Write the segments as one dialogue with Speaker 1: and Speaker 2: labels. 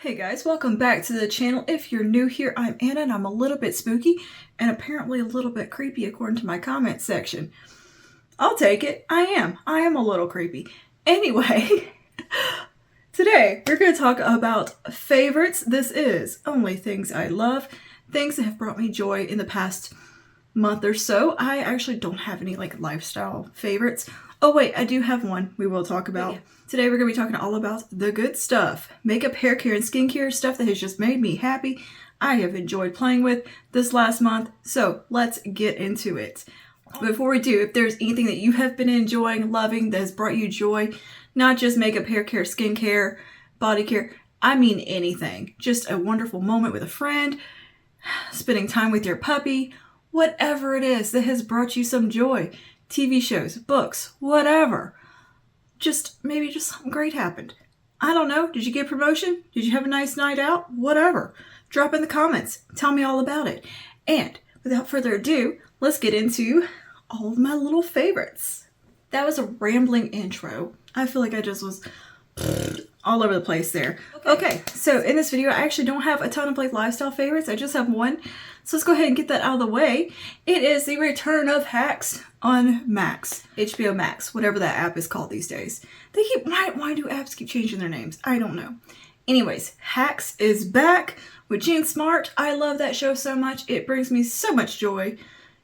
Speaker 1: Hey guys, welcome back to the channel. If you're new here, I'm Anna and I'm a little bit spooky and apparently a little bit creepy according to my comment section. I'll take it. I am a little creepy. Anyway, today we're going to talk about favorites. This is only things I love, things that have brought me joy in the past month or so. I actually don't have any lifestyle favorites. Oh wait, I do have one we will talk about. Yeah. Today we're going to be talking all about the good stuff. Makeup, hair care, and skincare stuff that has just made me happy. I have enjoyed playing with this last month. So let's get into it. Before we do, if there's anything that you have been enjoying, loving, that has brought you joy, not just makeup, hair care, skincare, body care, I mean anything. Just a wonderful moment with a friend, spending time with your puppy, whatever it is that has brought you some joy. TV shows, books, whatever. Maybe just something great happened. I don't know. Did you get promotion? Did you have a nice night out? Whatever. Drop in the comments. Tell me all about it. And without further ado, let's get into all of my little favorites. That was a rambling intro. I feel like I just was all over the place there. Okay, so in this video, I actually don't have a ton of lifestyle favorites. I just have one. So let's go ahead and get that out of the way. It is the return of Hacks on Max, HBO Max, whatever that app is called these days. Why do apps keep changing their names? I don't know. Anyways, Hacks is back with Jean Smart. I love that show so much. It brings me so much joy.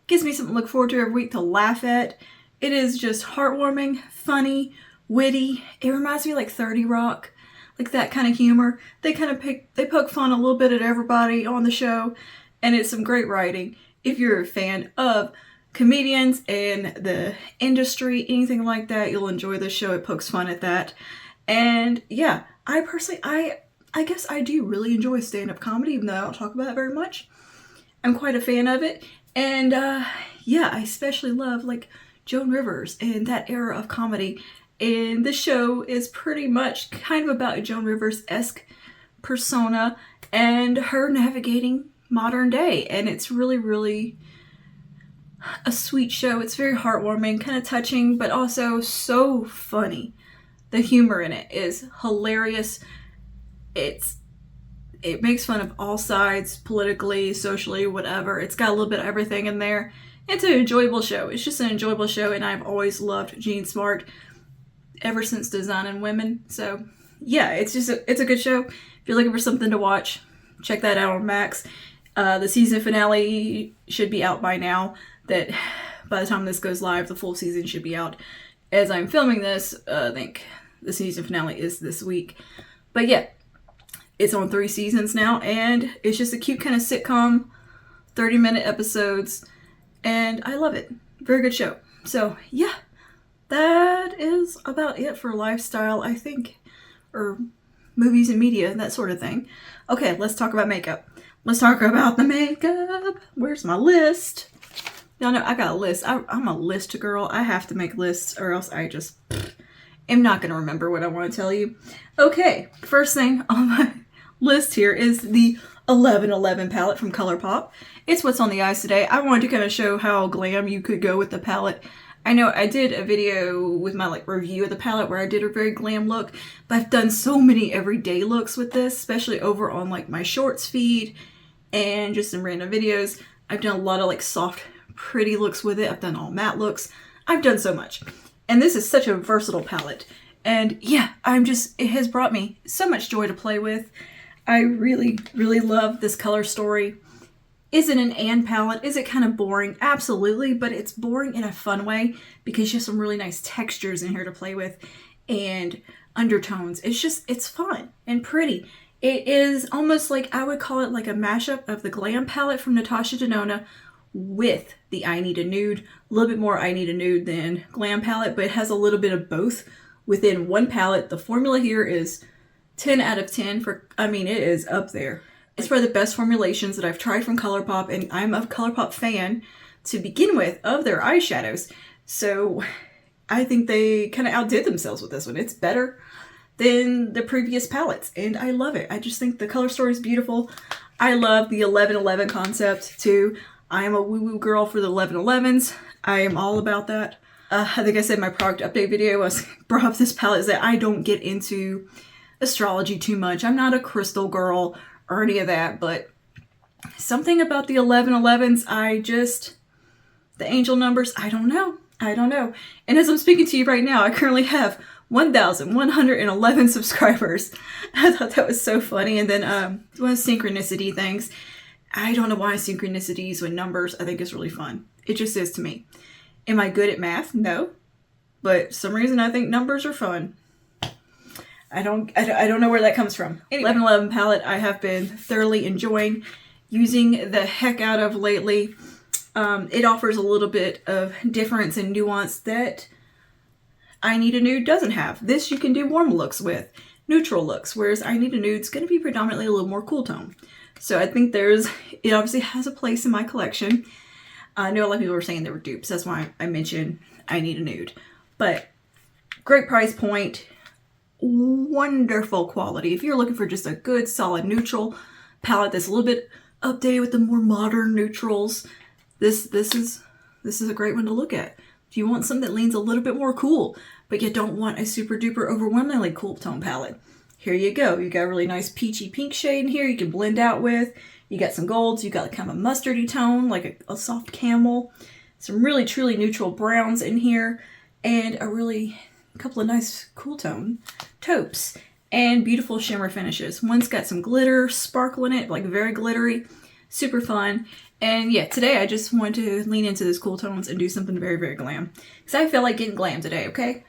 Speaker 1: Gives me something to look forward to every week to laugh at. It is just heartwarming, funny, witty. It reminds me of 30 Rock, that kind of humor. They poke fun a little bit at everybody on the show, and it's some great writing. If you're a fan of comedians and the industry, anything like that, you'll enjoy this show. It pokes fun at that. And yeah, I personally, I guess I do really enjoy stand-up comedy, even though I don't talk about it very much. I'm quite a fan of it. And yeah, I especially love Joan Rivers and that era of comedy. And this show is pretty much kind of about a Joan Rivers-esque persona and her navigating modern day. And it's really, really a sweet show. It's very heartwarming, kind of touching, but also so funny. The humor in it is hilarious. It makes fun of all sides, politically, socially, whatever. It's got a little bit of everything in there. It's an enjoyable show. It's just an enjoyable show, and I've always loved Jean Smart ever since Designing Women. So yeah, it's a good show. If you're looking for something to watch, check that out on Max. The season finale should be out by now. That by the time this goes live, the full season should be out. As I'm filming this, I think the season finale is this week. But yeah, it's on 3 seasons now, and it's just a cute kind of sitcom, 30-minute episodes, and I love it. Very good show. So yeah, that is about it for lifestyle, I think, or movies and media, that sort of thing. Okay, let's talk about makeup. Let's talk about the makeup. Where's my list? Y'all know I got a list. I'm a list girl. I have to make lists or else I just am not going to remember what I want to tell you. Okay, first thing on my list here is the 1111 palette from ColourPop. It's what's on the eyes today. I wanted to kind of show how glam you could go with the palette. I know I did a video with my review of the palette where I did a very glam look, but I've done so many everyday looks with this, especially over on my shorts feed and just some random videos. I've done a lot of soft, pretty looks with it. I've done all matte looks. I've done so much. And this is such a versatile palette. And yeah, it has brought me so much joy to play with. I really, really love this color story. Is it an Anne palette? Is it kind of boring? Absolutely, but it's boring in a fun way because you have some really nice textures in here to play with and undertones. It's fun and pretty. It is almost I would call it a mashup of the Glam palette from Natasha Denona with the I Need a Nude. A little bit more I Need a Nude than Glam palette, but it has a little bit of both within one palette. The formula here is 10 out of 10 it is up there. It's probably the best formulations that I've tried from ColourPop, and I'm a ColourPop fan to begin with of their eyeshadows. So I think they kind of outdid themselves with this one. It's better than the previous palettes, and I love it. I just think the color story is beautiful. I love the 1111 concept too. I am a woo-woo girl for the 1111s. I am all about that. I think I said in my product update video, I brought up this palette, is that I don't get into astrology too much. I'm not a crystal girl or any of that, but something about the 1111s, the angel numbers, I don't know. And as I'm speaking to you right now, I currently have 1,111 subscribers. I thought that was so funny. And then one of the synchronicity things. I don't know why synchronicities with numbers I think is really fun. It just is to me. Am I good at math? No. But for some reason I think numbers are fun. I don't know where that comes from. Anyway, 1111 palette I have been thoroughly enjoying using the heck out of lately. It offers a little bit of difference and nuance that I Need a Nude doesn't have. This you can do warm looks with, neutral looks, whereas I Need a Nude's going to be predominantly a little more cool tone. So I think it obviously has a place in my collection. I know a lot of people were saying they were dupes. That's why I mentioned I Need a Nude. But great price point, wonderful quality. If you're looking for just a good, solid neutral palette that's a little bit updated with the more modern neutrals, this is a great one to look at. If you want something that leans a little bit more cool, but you don't want a super duper overwhelmingly cool tone palette, here you go. You got a really nice peachy pink shade in here you can blend out with. You got some golds. You got kind of a mustardy tone, like a soft camel. Some really truly neutral browns in here, and a couple of nice cool tone taupes and beautiful shimmer finishes. One's got some glitter, sparkle in it, like very glittery, super fun. And yeah, today I just wanted to lean into those cool tones and do something very, very glam. Because I feel like getting glam today, okay?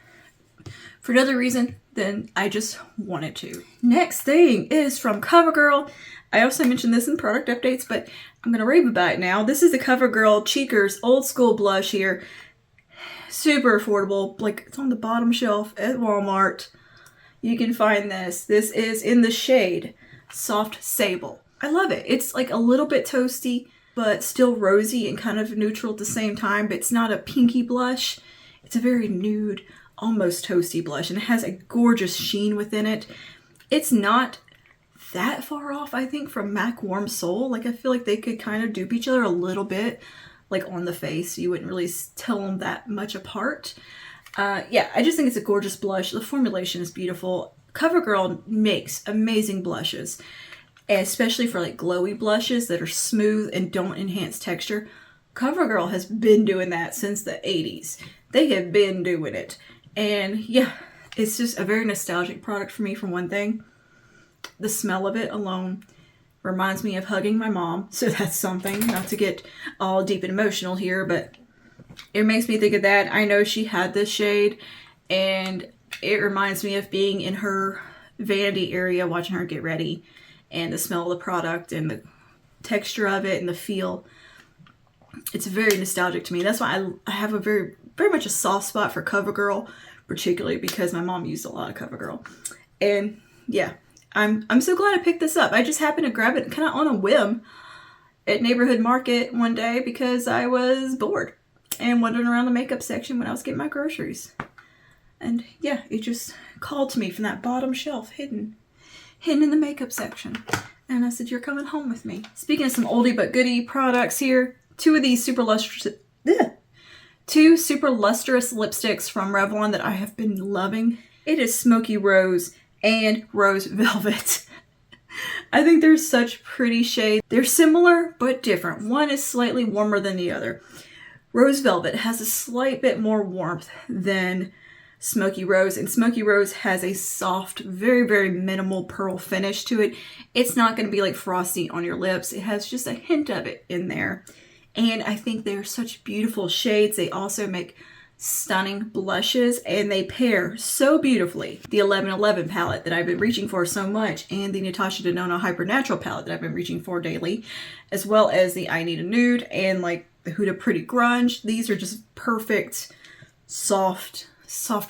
Speaker 1: For another reason than I just wanted to. Next thing is from CoverGirl. I also mentioned this in product updates, but I'm going to rave about it now. This is the CoverGirl Cheekers Old School Blush here. Super affordable. Like, it's on the bottom shelf at Walmart. You can find this. This is in the shade Soft Sable. I love it. It's like a little bit toasty, but still rosy and kind of neutral at the same time. But it's not a pinky blush. It's a very nude, almost toasty blush, and it has a gorgeous sheen within it. It's not that far off, I think, from MAC Warm Soul. Like, I feel like they could kind of dupe each other a little bit, like on the face. You wouldn't really tell them that much apart. Yeah, I just think it's a gorgeous blush. The formulation is beautiful. CoverGirl makes amazing blushes, especially for like glowy blushes that are smooth and don't enhance texture. CoverGirl has been doing that since the 80s. They have been doing it. And yeah, it's just a very nostalgic product for me, for one thing. The smell of it alone reminds me of hugging my mom. So that's something, not to get all deep and emotional here, but it makes me think of that. I know she had this shade, and it reminds me of being in her vanity area, watching her get ready, and the smell of the product and the texture of it and the feel. It's very nostalgic to me. That's why I have a very, very much a soft spot for CoverGirl, particularly because my mom used a lot of CoverGirl. And yeah, I'm so glad I picked this up. I just happened to grab it kind of on a whim at Neighborhood Market one day because I was bored and wandering around the makeup section when I was getting my groceries. And yeah, it just called to me from that bottom shelf, hidden in the makeup section. And I said, you're coming home with me. Speaking of some oldie but goodie products here, two super lustrous lipsticks from Revlon that I have been loving. It is Smoky Rose and Rose Velvet. I think they're such pretty shades. They're similar but different. One is slightly warmer than the other. Rose Velvet has a slight bit more warmth than Smoky Rose, and Smoky Rose has a soft, very, very minimal pearl finish to it. It's not going to be like frosty on your lips. It has just a hint of it in there. And I think they're such beautiful shades. They also make stunning blushes, and they pair so beautifully. The 1111 palette that I've been reaching for so much, and the Natasha Denona Hypernatural palette that I've been reaching for daily, as well as the I Need a Nude and like the Huda Pretty Grunge. These are just perfect, soft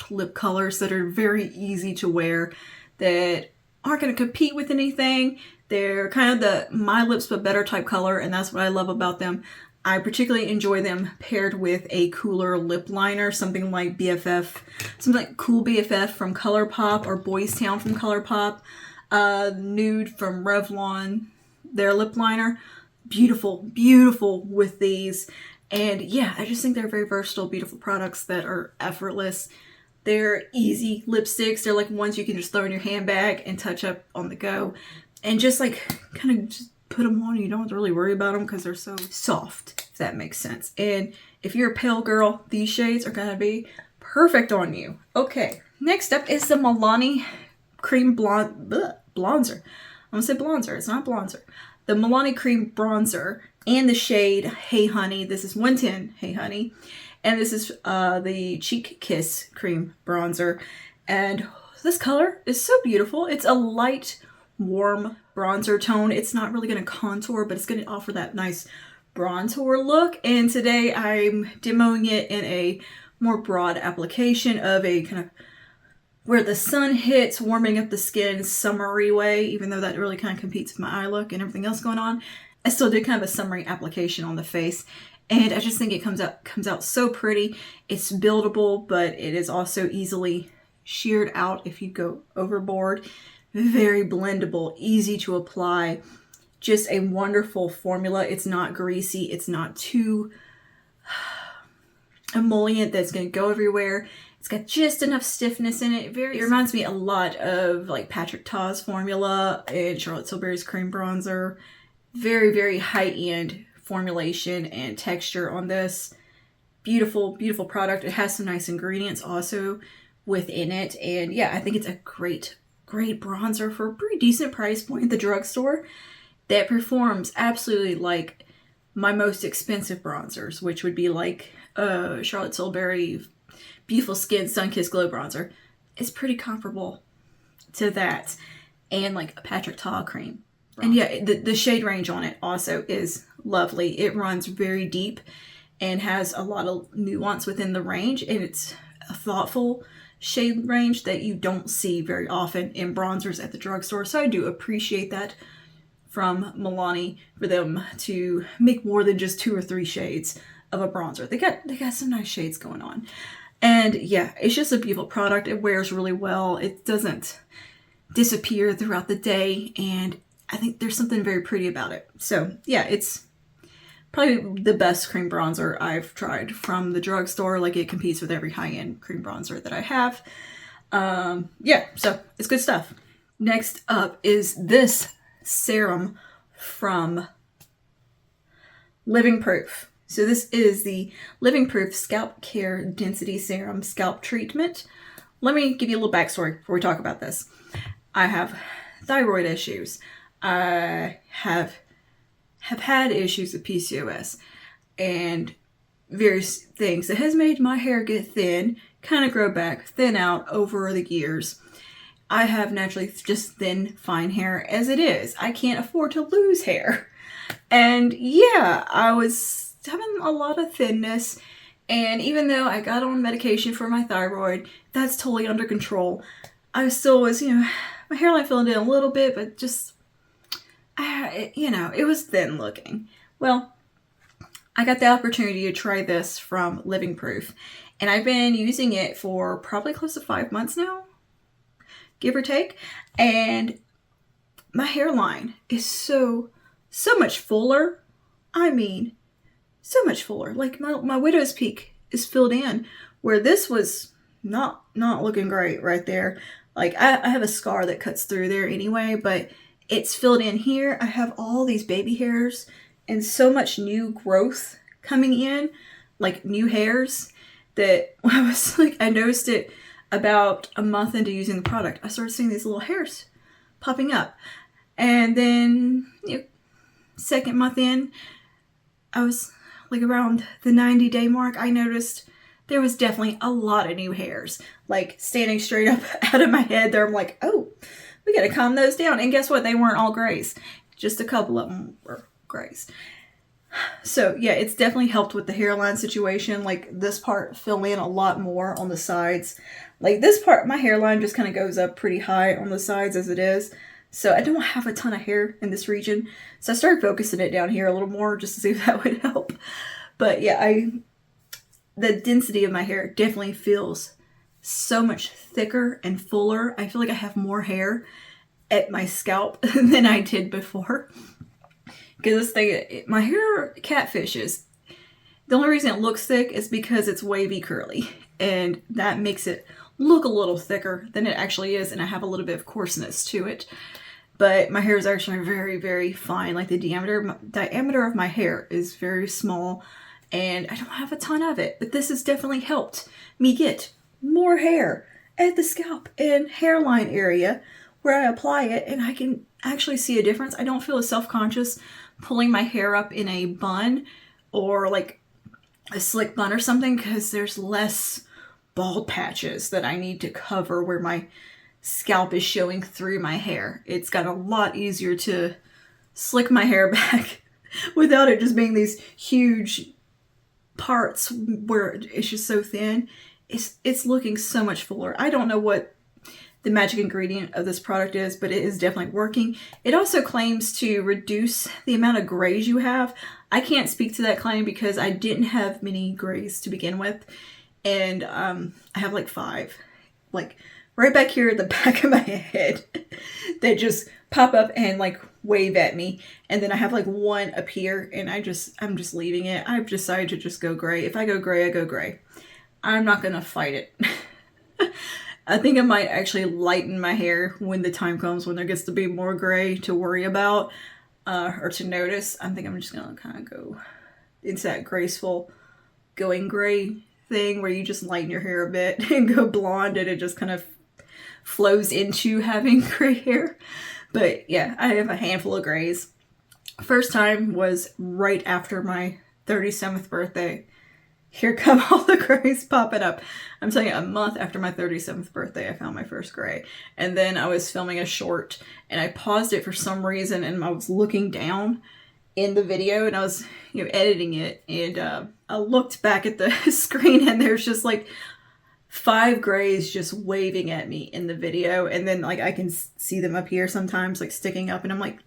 Speaker 1: lip colors that are very easy to wear, that aren't going to compete with anything. They're kind of the my lips but better type color, and that's what I love about them. I particularly enjoy them paired with a cooler lip liner, something like BFF, something like Cool BFF from ColourPop or Boys Town from ColourPop, Nude from Revlon, their lip liner. Beautiful, beautiful with these. And yeah, I just think they're very versatile, beautiful products that are effortless. They're easy lipsticks. They're like ones you can just throw in your handbag and touch up on the go. And just like kind of just put them on. You don't have to really worry about them because they're so soft, if that makes sense. And if you're a pale girl, these shades are going to be perfect on you. Okay, next up is the Milani Cream Bronzer. I'm going to say bronzer. It's not bronzer. The Milani Cream Bronzer and the shade Hey Honey. This is 110 Hey Honey. And this is the Cheek Kiss Cream Bronzer. And this color is so beautiful. It's a light, warm bronzer tone. It's not really going to contour, but it's going to offer that nice bronzer look. And today I'm demoing it in a more broad application of a kind of where the sun hits, warming up the skin summery way, even though that really kind of competes with my eye look and everything else going on. I still did kind of a summery application on the face. And I just think it comes out so pretty. It's buildable, but it is also easily sheared out if you go overboard. Very blendable, easy to apply. Just a wonderful formula. It's not greasy. It's not too emollient that's going to go everywhere. It's got just enough stiffness in it. It reminds me a lot of like Patrick Ta's formula and Charlotte Tilbury's cream bronzer. Very, very high-end formulation and texture on this. Beautiful, beautiful product. It has some nice ingredients also within it. And yeah, I think it's a great bronzer for a pretty decent price point at the drugstore that performs absolutely like my most expensive bronzers, which would be like Charlotte Tilbury Beautiful Skin Sun-Kissed Glow Bronzer. It's pretty comparable to that. And like a Patrick Ta cream. And yeah, the shade range on it also is lovely. It runs very deep and has a lot of nuance within the range. And it's a thoughtful shade range that you don't see very often in bronzers at the drugstore. So I do appreciate that from Milani for them to make more than just 2 or 3 shades of a bronzer. They got some nice shades going on. And yeah, it's just a beautiful product. It wears really well. It doesn't disappear throughout the day. And I think there's something very pretty about it. So yeah, it's probably the best cream bronzer I've tried from the drugstore. Like it competes with every high-end cream bronzer that I have. Yeah, so it's good stuff. Next up is this serum from Living Proof. So this is the Living Proof Scalp Care Density Serum Scalp Treatment. Let me give you a little backstory before we talk about this. I have thyroid issues. I have had issues with PCOS and various things that has made my hair get thin, kind of grow back, thin out over the years. I have naturally just thin, fine hair as it is. I can't afford to lose hair. And yeah, I was having a lot of thinness. And even though I got on medication for my thyroid, that's totally under control. I still was, my hairline filled in a little bit, but just it was thin looking. Well, I got the opportunity to try this from Living Proof, and I've been using it for probably close to 5 months now, give or take, and my hairline is so much fuller. I mean, so much fuller. Like my widow's peak is filled in, where this was not looking great right there. Like I have a scar that cuts through there anyway, but it's filled in here. I have all these baby hairs and so much new growth coming in, like new hairs, that I noticed it about a month into using the product. I started seeing these little hairs popping up. And then, second month in, I was like around the 90-day mark, I noticed there was definitely a lot of new hairs, like standing straight up out of my head there. I'm like, oh, we got to calm those down. And guess what? They weren't all grays. Just a couple of them were grays. So yeah, it's definitely helped with the hairline situation. Like this part filled in a lot more on the sides. Like this part, my hairline just kind of goes up pretty high on the sides as it is. So I don't have a ton of hair in this region. So I started focusing it down here a little more just to see if that would help. But yeah, the density of my hair definitely feels so much thicker and fuller. I feel like I have more hair at my scalp than I did before. Because this thing, my hair catfishes. The only reason it looks thick is because it's wavy curly. And that makes it look a little thicker than it actually is, and I have a little bit of coarseness to it. But my hair is actually very, very fine. Like the diameter of my hair is very small, and I don't have a ton of it. But this has definitely helped me get more hair at the scalp and hairline area where I apply it, and I can actually see a difference. I don't feel as self-conscious pulling my hair up in a bun or like a slick bun or something, because there's less bald patches that I need to cover where my scalp is showing through my hair. It's got a lot easier to slick my hair back without it just being these huge parts where it's just so thin. It's looking so much fuller. I don't know what the magic ingredient of this product is, but it is definitely working. It also claims to reduce the amount of grays you have. I can't speak to that claim because I didn't have many grays to begin with. And I have like 5. Like right back here at the back of my head that just pop up and like wave at me. And then I have like 1 up here, and I'm just leaving it. I've decided to just go gray. If I go gray, I go gray. I'm not gonna fight it. I think I might actually lighten my hair when the time comes when there gets to be more gray to worry about or to notice. I think I'm just gonna kind of go into that graceful going gray thing where you just lighten your hair a bit and go blonde, and it just kind of flows into having gray hair. But yeah, I have a handful of grays. First time was right after my 37th birthday. Here come all the grays popping up. I'm telling you, a month after my 37th birthday, I found my first gray. And then I was filming a short, and I paused it for some reason, and I was looking down in the video, and I was, editing it, and I looked back at the screen, and there's just like 5 grays just waving at me in the video, and then like I can see them up here sometimes like sticking up, and I'm like,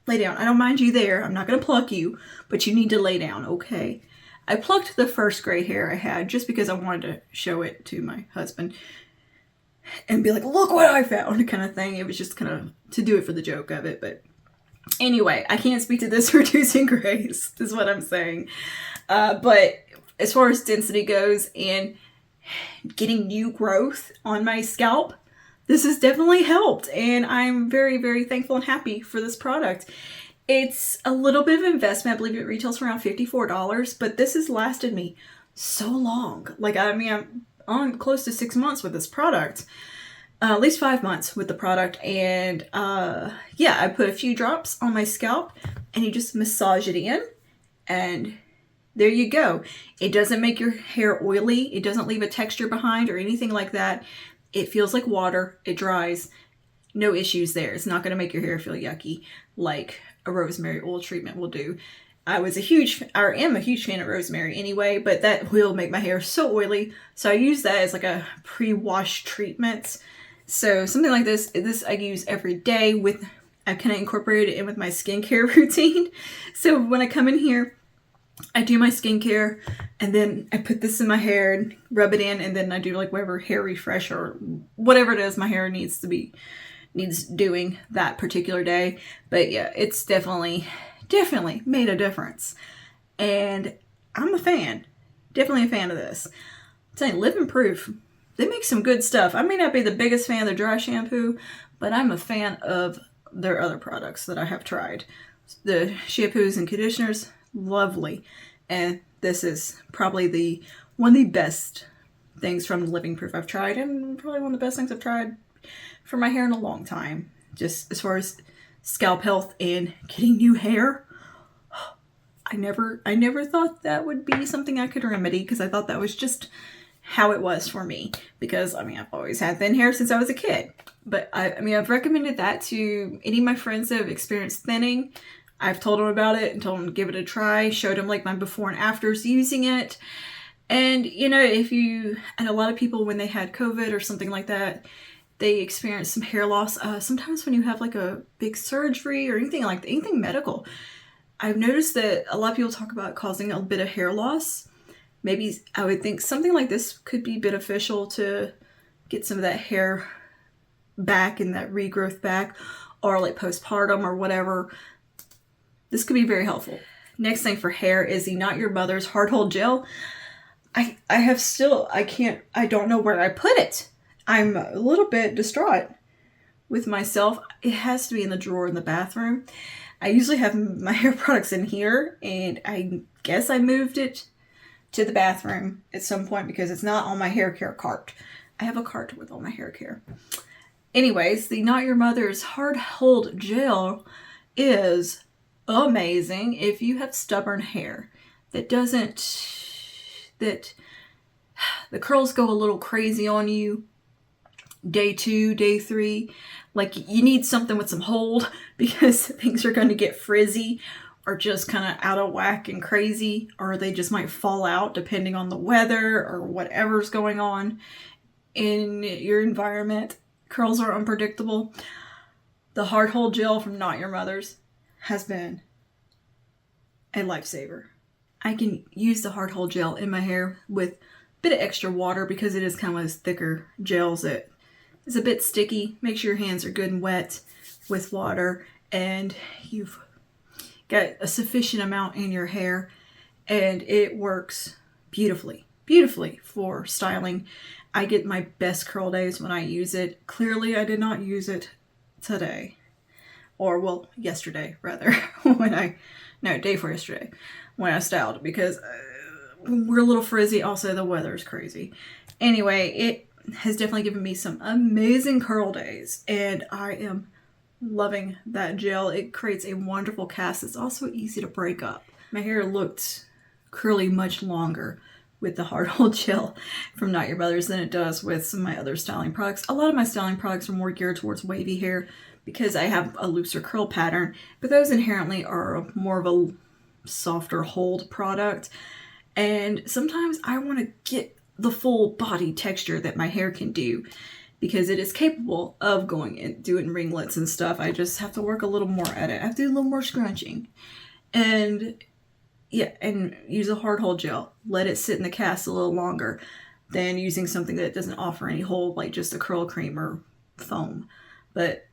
Speaker 1: lay down. I don't mind you there. I'm not gonna pluck you, but you need to lay down, okay? I plucked the first gray hair I had just because I wanted to show it to my husband and be like, look what I found, kind of thing. It was just kind of to do it for the joke of it. But anyway, I can't speak to this reducing grays, is what I'm saying. But as far as density goes and getting new growth on my scalp, this has definitely helped. And I'm very, very thankful and happy for this product. It's a little bit of investment. I believe it retails for around $54, but this has lasted me so long. Like, I mean, I'm on close to 6 months with this product, at least 5 months with the product. And yeah, I put a few drops on my scalp, and you just massage it in, and there you go. It doesn't make your hair oily. It doesn't leave a texture behind or anything like that. It feels like water. It dries. No issues there. It's not going to make your hair feel yucky like a rosemary oil treatment will do. I am a huge fan of rosemary anyway, but that will make my hair so oily. So I use that as like a pre-wash treatment. So something like this I use every day I kind of incorporate it in with my skincare routine. So when I come in here, I do my skincare, and then I put this in my hair and rub it in, and then I do like whatever hair refresh or whatever it is my hair needs doing that particular day. But yeah, it's definitely made a difference, and I'm a fan. Definitely a fan of this. I'm telling you, Living Proof, they make some good stuff. I may not be the biggest fan of their dry shampoo, but I'm a fan of their other products that I have tried. The shampoos and conditioners, lovely. And this is probably one of the best things from Living Proof I've tried, and probably one of the best things I've tried for my hair in a long time. Just as far as scalp health and getting new hair. I never thought that would be something I could remedy, because I thought that was just how it was for me. Because, I mean, I've always had thin hair since I was a kid. But, I've recommended that to any of my friends that have experienced thinning. I've told them about it and told them to give it a try. Showed them, like, my before and afters using it. And, and a lot of people, when they had COVID or something like that, they experience some hair loss. Sometimes when you have, like, a big surgery or anything medical, I've noticed that a lot of people talk about causing a bit of hair loss. Maybe I would think something like this could be beneficial to get some of that hair back and that regrowth back, or like postpartum or whatever. This could be very helpful. Next thing for hair is the Not Your Mother's Hard Hold Gel. I don't know where I put it. I'm a little bit distraught with myself. It has to be in the drawer in the bathroom. I usually have my hair products in here, and I guess I moved it to the bathroom at some point because it's not on my hair care cart. I have a cart with all my hair care. Anyways, the Not Your Mother's Hard Hold Gel is amazing if you have stubborn hair that the curls go a little crazy on you day 2, day 3. Like, you need something with some hold because things are going to get frizzy or just kind of out of whack and crazy, or they just might fall out depending on the weather or whatever's going on in your environment. Curls are unpredictable. The Hard Hold Gel from Not Your Mother's has been a lifesaver. I can use the Hard Hold Gel in my hair with a bit of extra water because it is kind of one of those thicker gels that is a bit sticky. Make sure your hands are good and wet with water, and you've got a sufficient amount in your hair, and it works beautifully for styling. I get my best curl days when I use it. Clearly, I did not use it today. Or, well, yesterday, rather. Day before yesterday, when I styled, because we're a little frizzy. Also, the weather is crazy. Anyway, it has definitely given me some amazing curl days, and I am loving that gel. It creates a wonderful cast. It's also easy to break up. My hair looked curly much longer with the Hard Hold Gel from Not Your Mother's than it does with some of my other styling products. A lot of my styling products are more geared towards wavy hair because I have a looser curl pattern, but those inherently are more of a softer hold product. And sometimes I want to get the full body texture that my hair can do because it is capable of going and doing ringlets and stuff. I just have to work a little more at it. I have to do a little more scrunching. And use a Hard Hold Gel. Let it sit in the cast a little longer than using something that doesn't offer any hold, like just a curl cream or foam. But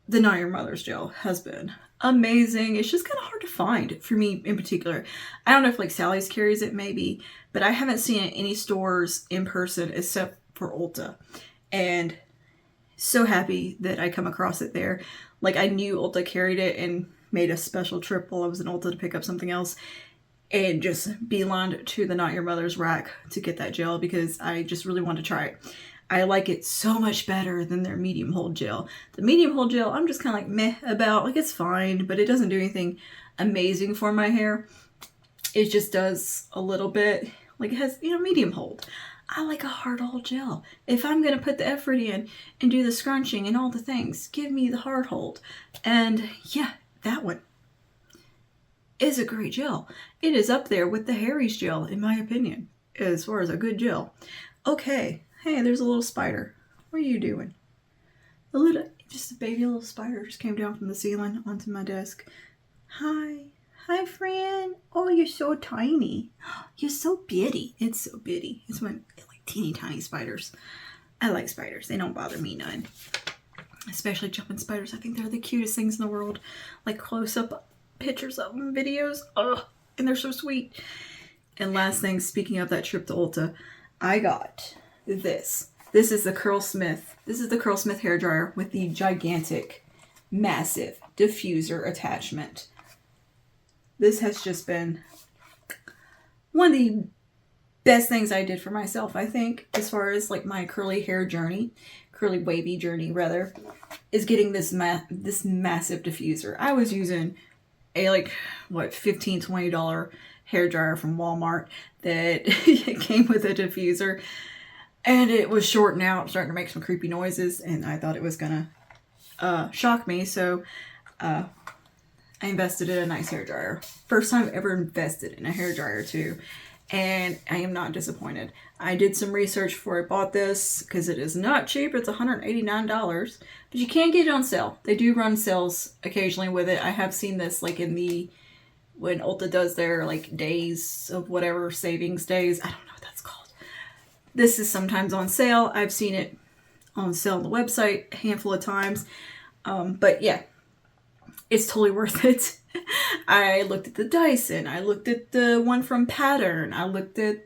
Speaker 1: the Not Your Mother's gel has been amazing. It's just kind of hard to find for me in particular. I don't know if like Sally's carries it maybe, but I haven't seen it in any stores in person except for Ulta. And so happy that I come across it there. Like, I knew Ulta carried it and made a special trip while I was in Ulta to pick up something else and just beelined to the Not Your Mother's rack to get that gel because I just really wanted to try it. I like it so much better than their medium hold gel. The medium hold gel, I'm just kind of like meh about. Like, it's fine, but it doesn't do anything amazing for my hair. It just does a little bit. Like, it has, medium hold. I like a hard hold gel. If I'm going to put the effort in and do the scrunching and all the things, give me the hard hold. And yeah, that one is a great gel. It is up there with the Harry's gel, in my opinion, as far as a good gel. Okay. Hey, there's a little spider. What are you doing? Just a baby little spider just came down from the ceiling onto my desk. Hi. Hi, friend. Oh, you're so tiny. You're so bitty. It's so bitty. It's like teeny tiny spiders. I like spiders. They don't bother me none. Especially jumping spiders. I think they're the cutest things in the world. Like close-up pictures of them, videos. Ugh, and they're so sweet. And last thing, speaking of that trip to Ulta, I got this. This is the Curlsmith. This is the Curlsmith hairdryer with the gigantic, massive diffuser attachment. This has just been one of the best things I did for myself, I think, as far as like my curly wavy journey rather, is getting this massive diffuser. I was using a $15, $20 hairdryer from Walmart that came with a diffuser, and it was shorting out, starting to make some creepy noises, and I thought it was gonna shock me, so I invested in a nice hairdryer. First time I've ever invested in a hairdryer too, and I am not disappointed. I did some research before I bought this because it is not cheap. It's $189, but you can get it on sale. They do run sales occasionally with it. I have seen this like when Ulta does their like days of whatever, savings days. I don't know what that's called. This is sometimes on sale. I've seen it on sale on the website a handful of times. But yeah, it's totally worth it. I looked at the Dyson. I looked at the one from Pattern. I looked at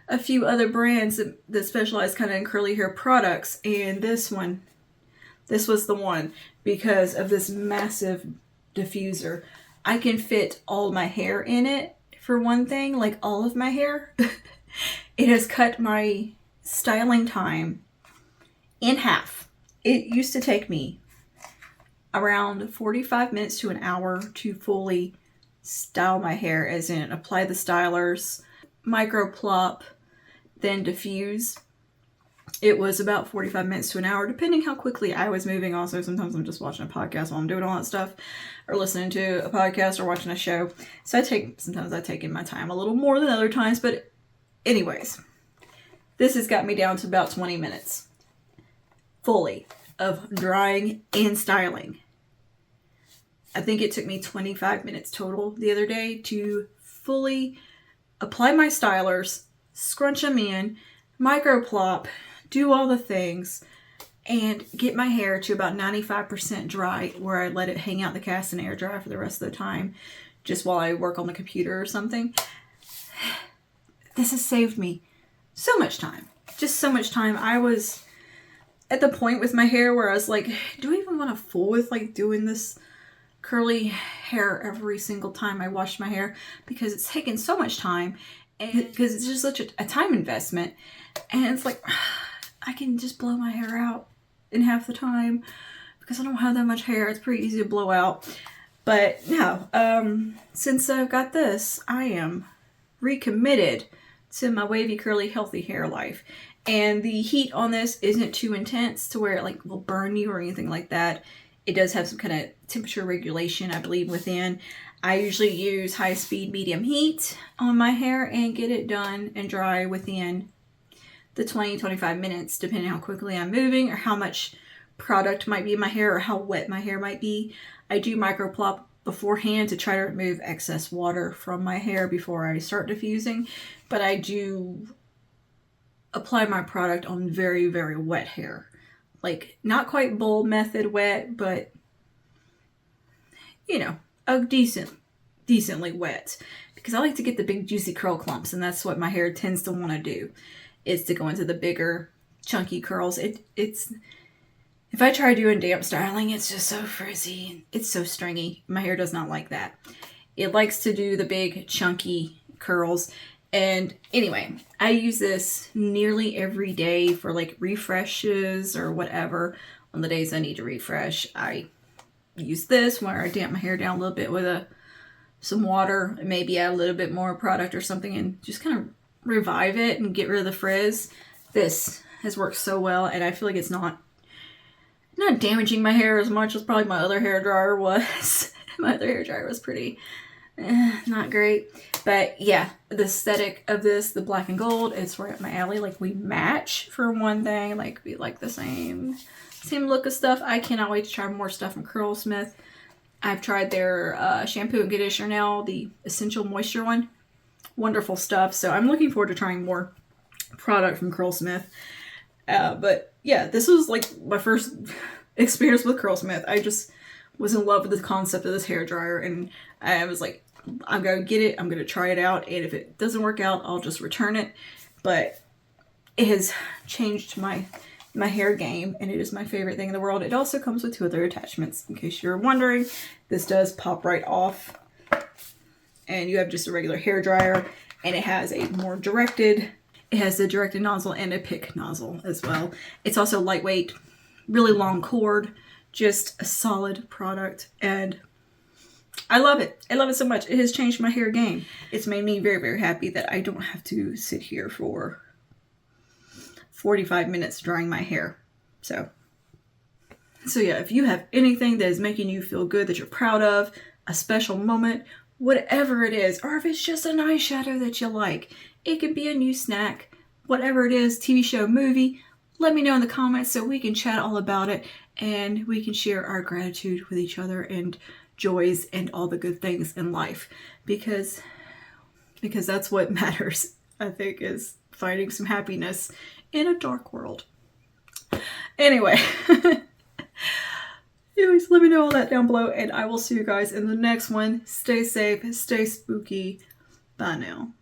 Speaker 1: a few other brands that specialize kind of in curly hair products, and this was the one because of this massive diffuser. I can fit all my hair in it, for one thing, like all of my hair. It has cut my styling time in half. It used to take me around 45 minutes to an hour to fully style my hair, as in apply the stylers, micro plop, then diffuse. It was about 45 minutes to an hour, depending how quickly I was moving. Also, sometimes I'm just watching a podcast while I'm doing all that stuff, or listening to a podcast or watching a show. So sometimes I take in my time a little more than other times, but anyways, this has got me down to about 20 minutes fully of drying and styling. I think it took me 25 minutes total the other day to fully apply my stylers, scrunch them in, micro plop, do all the things, and get my hair to about 95% dry, where I let it hang out in the cast and air dry for the rest of the time, just while I work on the computer or something. This has saved me so much time. Just so much time. I was at the point with my hair where I was like, do I even want to fool with like doing this curly hair every single time I wash my hair? Because it's taken so much time, and because it's just such a time investment. And it's like, I can just blow my hair out in half the time because I don't have that much hair. It's pretty easy to blow out. But no, since I've got this, I am recommitted to my wavy, curly, healthy hair life. And the heat on this isn't too intense to where it like will burn you or anything like that. It does have some kind of temperature regulation, I believe, within. I usually use high speed, medium heat on my hair and get it done and dry within the 20-25 minutes, depending on how quickly I'm moving or how much product might be in my hair or how wet my hair might be. I do micro plop beforehand to try to remove excess water from my hair before I start diffusing, but I do apply my product on very, very wet hair. Like, not quite bowl method wet, but, you know, a decently wet. Because I like to get the big juicy curl clumps, and that's what my hair tends to want to do, is to go into the bigger chunky curls. It's if I try doing damp styling, it's just so frizzy. It's so stringy. My hair does not like that. It likes to do the big chunky curls. And anyway, I use this nearly every day for like refreshes or whatever. On the days I need to refresh, I use this where I damp my hair down a little bit with some water, and maybe add a little bit more product or something, and just kind of revive it and get rid of the frizz. This has worked so well, and I feel like it's not damaging my hair as much as probably my other hair dryer was. My other hair dryer was pretty not great. But yeah, the aesthetic of this, the black and gold, it's right up my alley. Like, we match for one thing. Like, we like the same look of stuff. I cannot wait to try more stuff from Curlsmith. I've tried their shampoo and conditioner now, the Essential Moisture one. Wonderful stuff. So I'm looking forward to trying more product from Curlsmith. But yeah, this was like my first experience with Curlsmith. I just was in love with the concept of this hairdryer, and I was like, I'm going to get it. I'm going to try it out. And if it doesn't work out, I'll just return it. But it has changed my hair game, and it is my favorite thing in the world. It also comes with 2 other attachments, in case you're wondering. This does pop right off, and you have just a regular hair dryer, and it has a more directed, it has a directed nozzle and a pick nozzle as well. It's also lightweight, really long cord, just a solid product, and I love it. I love it so much. It has changed my hair game. It's made me very, very happy that I don't have to sit here for 45 minutes drying my hair. So yeah, if you have anything that is making you feel good, that you're proud of, a special moment, whatever it is, or if it's just an eyeshadow that you like, it could be a new snack, whatever it is, TV show, movie, let me know in the comments so we can chat all about it, and we can share our gratitude with each other and joys and all the good things in life, because that's what matters, I think, is finding some happiness in a dark world. Anyway, anyways, let me know all that down below, and I will see you guys in the next one. Stay safe, stay spooky. Bye now.